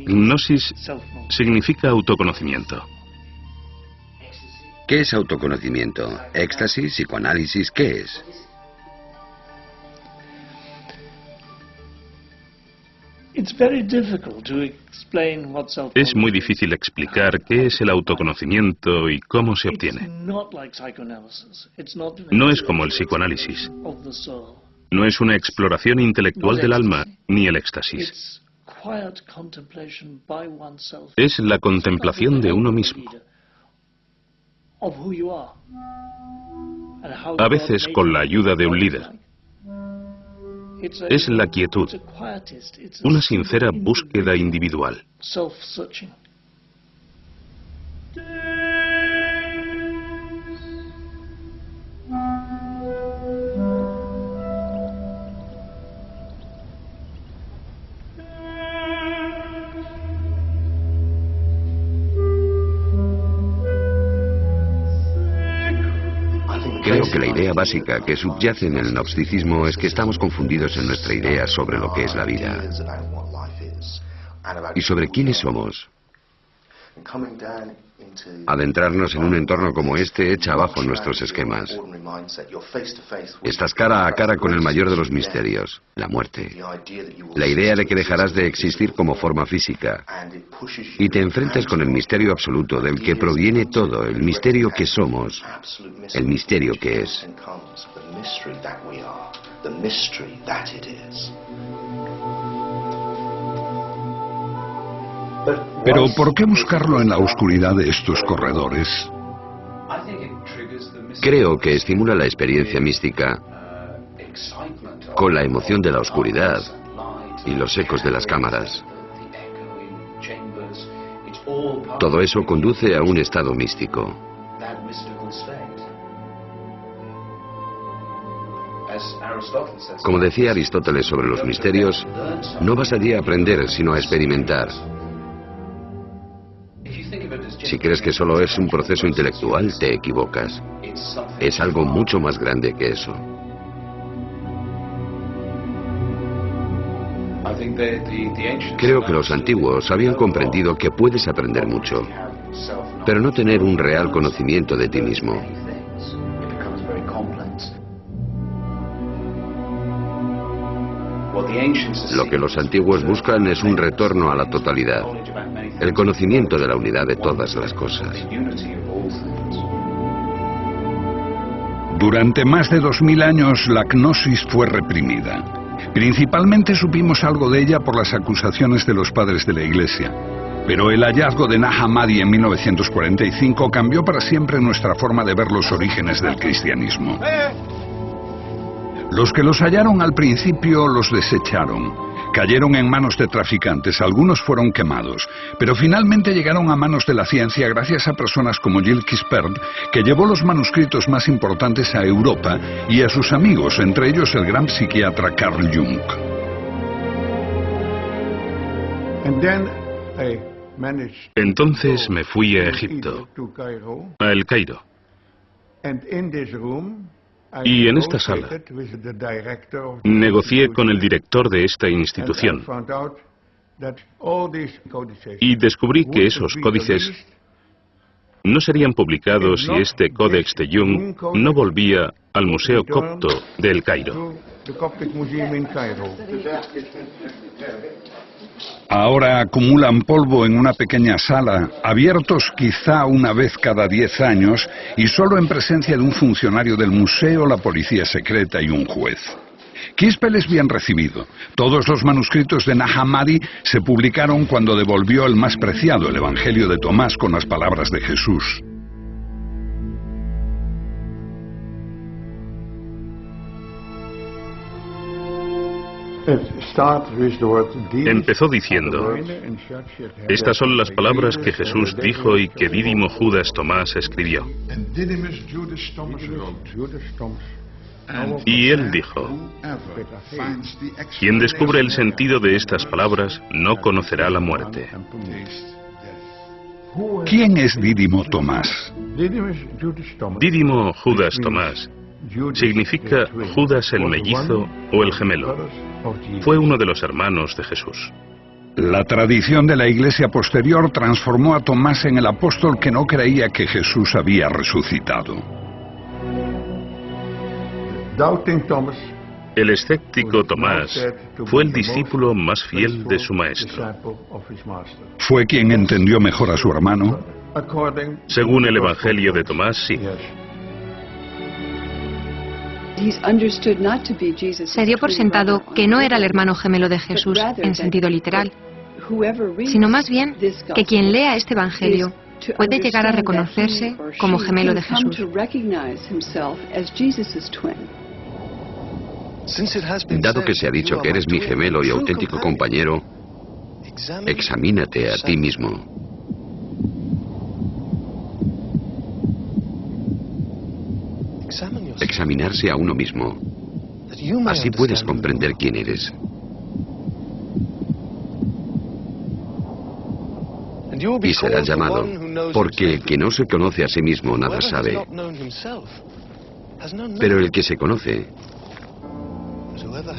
Gnosis significa autoconocimiento. ¿Qué es autoconocimiento? ¿Éxtasis? ¿Psicoanálisis? ¿Qué es? Es muy difícil explicar qué es el autoconocimiento y cómo se obtiene. No es como el psicoanálisis. No es una exploración intelectual del alma, ni el éxtasis. Es la contemplación de uno mismo. A veces con la ayuda de un líder. Es la quietud, una sincera búsqueda individual. Creo que la idea básica que subyace en el gnosticismo es que estamos confundidos en nuestra idea sobre lo que es la vida y sobre quiénes somos. Adentrarnos en un entorno como este echa abajo nuestros esquemas. Estás cara a cara con el mayor de los misterios, la muerte. La idea de que dejarás de existir como forma física y te enfrentas con el misterio absoluto del que proviene todo, el misterio que somos, el misterio que es. Pero ¿por qué buscarlo en la oscuridad de estos corredores? Creo que estimula la experiencia mística con la emoción de la oscuridad y los ecos de las cámaras. Todo eso conduce a un estado místico. Como decía Aristóteles sobre los misterios, no vas allí a aprender, sino a experimentar. Si crees que solo es un proceso intelectual, te equivocas. Es algo mucho más grande que eso. Creo que los antiguos habían comprendido que puedes aprender mucho, pero no tener un real conocimiento de ti mismo. Lo que los antiguos buscan es un retorno a la totalidad, el conocimiento de la unidad de todas las cosas. Durante más de 2000 años la gnosis fue reprimida. Principalmente supimos algo de ella por las acusaciones de los padres de la Iglesia. Pero el hallazgo de Nag Hammadi en 1945 cambió para siempre nuestra forma de ver los orígenes del cristianismo. Los que los hallaron al principio los desecharon. Cayeron en manos de traficantes, algunos fueron quemados, pero finalmente llegaron a manos de la ciencia gracias a personas como Gilles Quispert, que llevó los manuscritos más importantes a Europa, y a sus amigos, entre ellos el gran psiquiatra Carl Jung. Entonces me fui a Egipto, a El Cairo. Y en esta sala negocié con el director de esta institución y descubrí que esos códices no serían publicados si este Códex de Jung no volvía al Museo Copto de El Cairo. Ahora acumulan polvo en una pequeña sala, abiertos quizá una vez cada 10 años y solo en presencia de un funcionario del museo, la policía secreta y un juez. Quispel es bien recibido. Todos los manuscritos de Nag Hammadi se publicaron cuando devolvió el más preciado, el Evangelio de Tomás, con las palabras de Jesús. Empezó diciendo: estas son las palabras que Jesús dijo y que Dídimo Judas Tomás escribió. Y él dijo: quien descubre el sentido de estas palabras no conocerá la muerte. ¿Quién es Dídimo Tomás? Dídimo Judas Tomás significa Judas el mellizo o el gemelo. Fue uno de los hermanos de Jesús. La tradición de la Iglesia posterior transformó a Tomás en el apóstol que no creía que Jesús había resucitado. El escéptico Tomás fue el discípulo más fiel de su maestro. ¿Fue quien entendió mejor a su hermano? Según el Evangelio de Tomás, sí. Se dio por sentado que no era el hermano gemelo de Jesús en sentido literal, sino más bien que quien lea este Evangelio puede llegar a reconocerse como gemelo de Jesús. Dado que se ha dicho que eres mi gemelo y auténtico compañero, examínate a ti mismo. Examinarse a uno mismo. Así puedes comprender quién eres. Y serás llamado, porque el que no se conoce a sí mismo nada sabe. Pero el que se conoce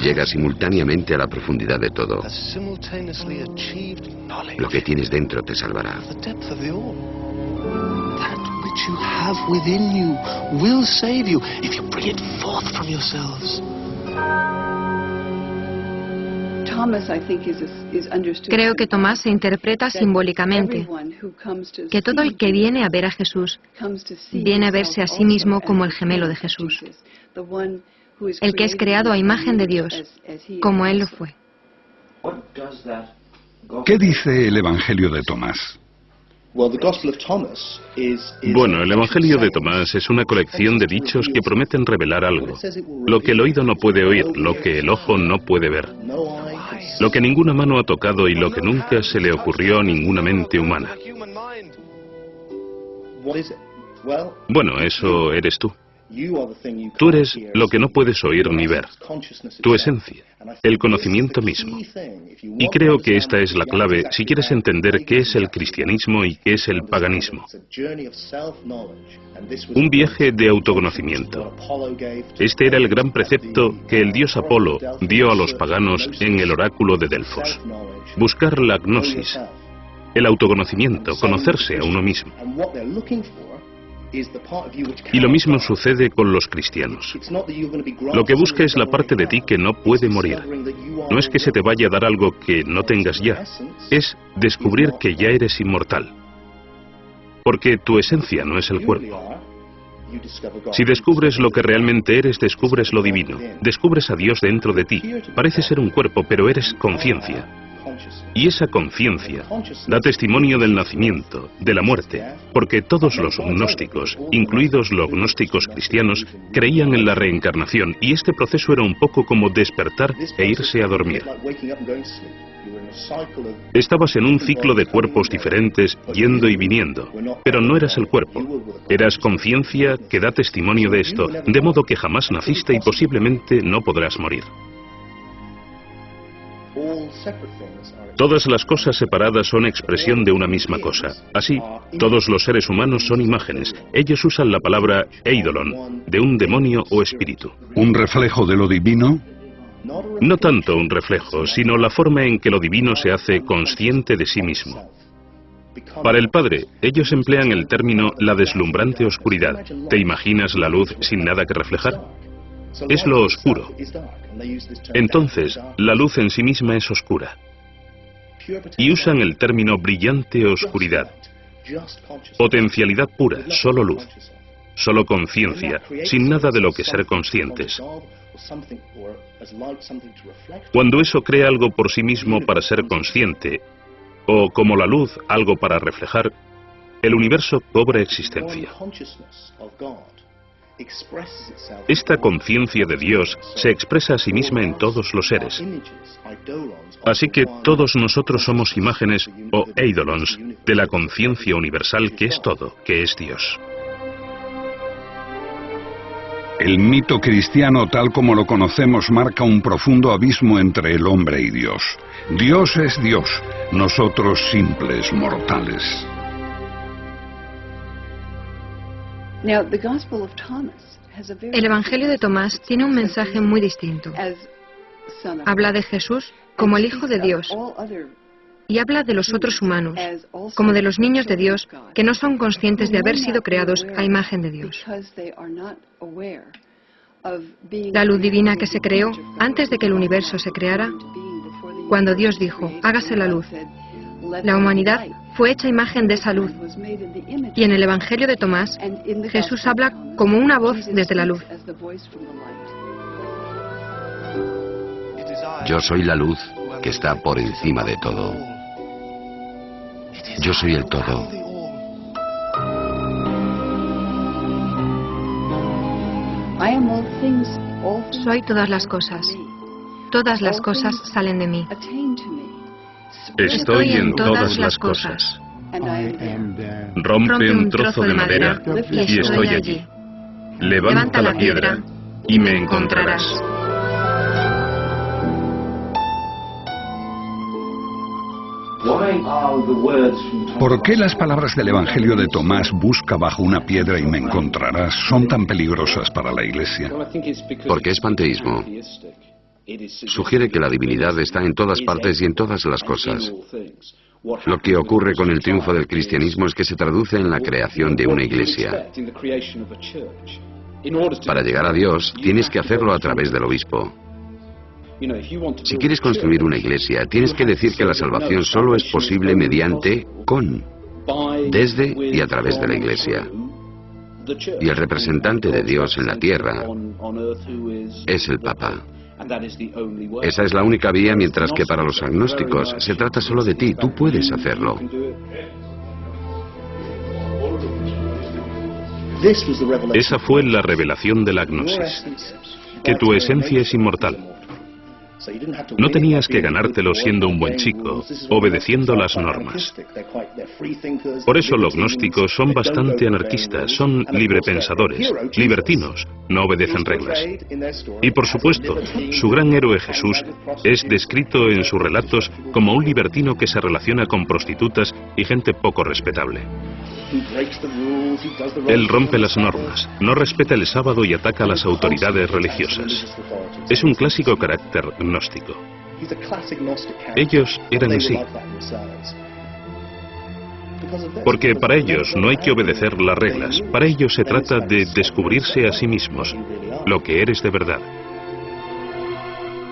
llega simultáneamente a la profundidad de todo. Lo que tienes dentro te salvará. You have within you will save you if you bring it forth from yourselves. Creo que Tomás se interpreta simbólicamente, que todo el que viene a ver a Jesús viene a verse a sí mismo como el gemelo de Jesús, el que es creado a imagen de Dios, como Él lo fue. ¿Qué dice el Evangelio de Tomás? Bueno, el Evangelio de Tomás es una colección de dichos que prometen revelar algo. Lo que el oído no puede oír, lo que el ojo no puede ver, lo que ninguna mano ha tocado y lo que nunca se le ocurrió a ninguna mente humana. Bueno, eso eres tú. Tú eres lo que no puedes oír ni ver, tu esencia, el conocimiento mismo. Y creo que esta es la clave si quieres entender qué es el cristianismo y qué es el paganismo. Un viaje de autoconocimiento. Este era el gran precepto que el dios Apolo dio a los paganos en el oráculo de Delfos. Buscar la gnosis, el autoconocimiento, conocerse a uno mismo. Y lo mismo sucede con los cristianos. Lo que busca es la parte de ti que no puede morir. No es que se te vaya a dar algo que no tengas ya, es descubrir que ya eres inmortal. Porque tu esencia no es el cuerpo. Si descubres lo que realmente eres, descubres lo divino. Descubres a Dios dentro de ti. Parece ser un cuerpo, pero eres conciencia. Y esa conciencia da testimonio del nacimiento, de la muerte, porque todos los gnósticos, incluidos los gnósticos cristianos, creían en la reencarnación, y este proceso era un poco como despertar e irse a dormir. Estabas en un ciclo de cuerpos diferentes, yendo y viniendo, pero no eras el cuerpo. Eras conciencia que da testimonio de esto, de modo que jamás naciste y posiblemente no podrás morir. Todas las cosas separadas son expresión de una misma cosa. Así, todos los seres humanos son imágenes. Ellos usan la palabra eidolon, de un demonio o espíritu. ¿Un reflejo de lo divino? No tanto un reflejo, sino la forma en que lo divino se hace consciente de sí mismo. Para el Padre, ellos emplean el término la deslumbrante oscuridad. ¿Te imaginas la luz sin nada que reflejar? Es lo oscuro. Entonces, la luz en sí misma es oscura. Y usan el término brillante oscuridad. Potencialidad pura, solo luz. Solo conciencia, sin nada de lo que ser conscientes. Cuando eso crea algo por sí mismo para ser consciente, o como la luz, algo para reflejar, el universo cobra existencia. Esta conciencia de Dios se expresa a sí misma en todos los seres. Así que todos nosotros somos imágenes o eidolons de la conciencia universal que es todo, que es Dios. El mito cristiano tal como lo conocemos marca un profundo abismo entre el hombre y Dios. Dios es Dios, nosotros simples mortales. El Evangelio de Tomás tiene un mensaje muy distinto. Habla de Jesús como el Hijo de Dios y habla de los otros humanos, como de los niños de Dios que no son conscientes de haber sido creados a imagen de Dios. La luz divina que se creó antes de que el universo se creara, cuando Dios dijo, hágase la luz, la humanidad fue hecha imagen de esa luz. Y en el Evangelio de Tomás, Jesús habla como una voz desde la luz. Yo soy la luz que está por encima de todo. Yo soy el todo. Soy todas las cosas. Todas las cosas salen de mí. Estoy en todas las cosas. Rompe un trozo de madera y estoy allí. Levanta la piedra y me encontrarás. ¿Por qué las palabras del Evangelio de Tomás, busca bajo una piedra y me encontrarás, son tan peligrosas para la Iglesia? Porque es panteísmo. Sugiere que la divinidad está en todas partes y en todas las cosas. Lo que ocurre con el triunfo del cristianismo es que se traduce en la creación de una iglesia. Para llegar a Dios, tienes que hacerlo a través del obispo. Si quieres construir una iglesia, tienes que decir que la salvación solo es posible mediante, desde y a través de la iglesia. Y el representante de Dios en la tierra es el Papa. Esa es la única vía, mientras que para los agnósticos se trata solo de ti, tú puedes hacerlo. Esa fue la revelación de la gnosis, que tu esencia es inmortal. No tenías que ganártelo siendo un buen chico, obedeciendo las normas. Por eso los gnósticos son bastante anarquistas, son librepensadores, libertinos, no obedecen reglas. Y por supuesto, su gran héroe Jesús es descrito en sus relatos como un libertino que se relaciona con prostitutas y gente poco respetable. Él rompe las normas, no respeta el sábado y ataca a las autoridades religiosas. Es un clásico carácter gnóstico. Ellos eran así. Porque para ellos no hay que obedecer las reglas. Para ellos se trata de descubrirse a sí mismos, lo que eres de verdad.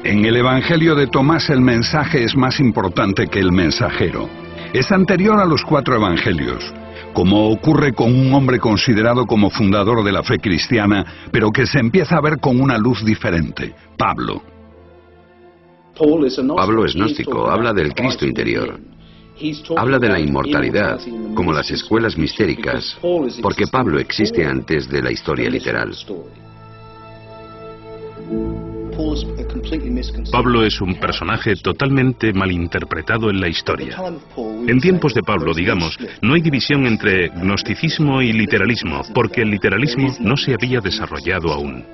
En el Evangelio de Tomás el mensaje es más importante que el mensajero. Es anterior a los 4 evangelios, como ocurre con un hombre considerado como fundador de la fe cristiana, pero que se empieza a ver con una luz diferente, Pablo. Pablo es gnóstico, habla del Cristo interior. Habla de la inmortalidad, como las escuelas mistéricas, porque Pablo existe antes de la historia literal. Pablo es un personaje totalmente malinterpretado en la historia. En tiempos de Pablo, digamos, no hay división entre gnosticismo y literalismo, porque el literalismo no se había desarrollado aún.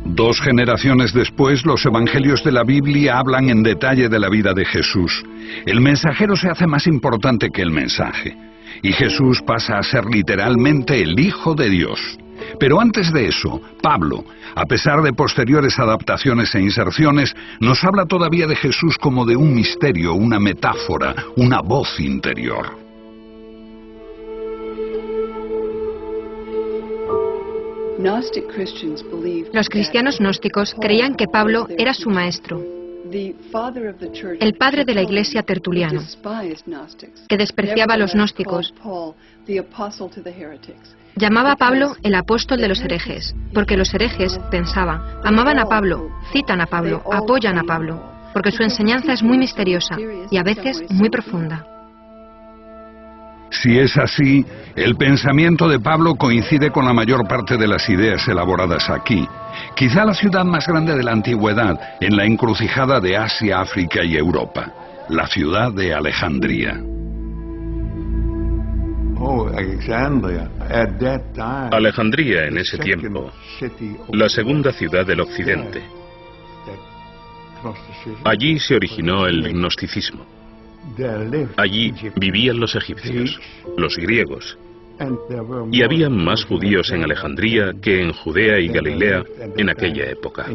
2 generaciones después, los evangelios de la Biblia hablan en detalle de la vida de Jesús. El mensajero se hace más importante que el mensaje, y Jesús pasa a ser literalmente el Hijo de Dios. Pero antes de eso, Pablo, a pesar de posteriores adaptaciones e inserciones, nos habla todavía de Jesús como de un misterio, una metáfora, una voz interior. Los cristianos gnósticos creían que Pablo era su maestro, el padre de la Iglesia, Tertuliano, que despreciaba a los gnósticos. Llamaba a Pablo el apóstol de los herejes, porque los herejes, pensaban, amaban a Pablo, citan a Pablo, apoyan a Pablo, porque su enseñanza es muy misteriosa y a veces muy profunda. Si es así, el pensamiento de Pablo coincide con la mayor parte de las ideas elaboradas aquí. Quizá la ciudad más grande de la antigüedad, en la encrucijada de Asia, África y Europa, la ciudad de Alejandría. Alejandría en ese tiempo, la segunda ciudad del occidente. Allí se originó el gnosticismo. Allí vivían los egipcios, los griegos, y había más judíos en Alejandría que en Judea y Galilea en aquella época.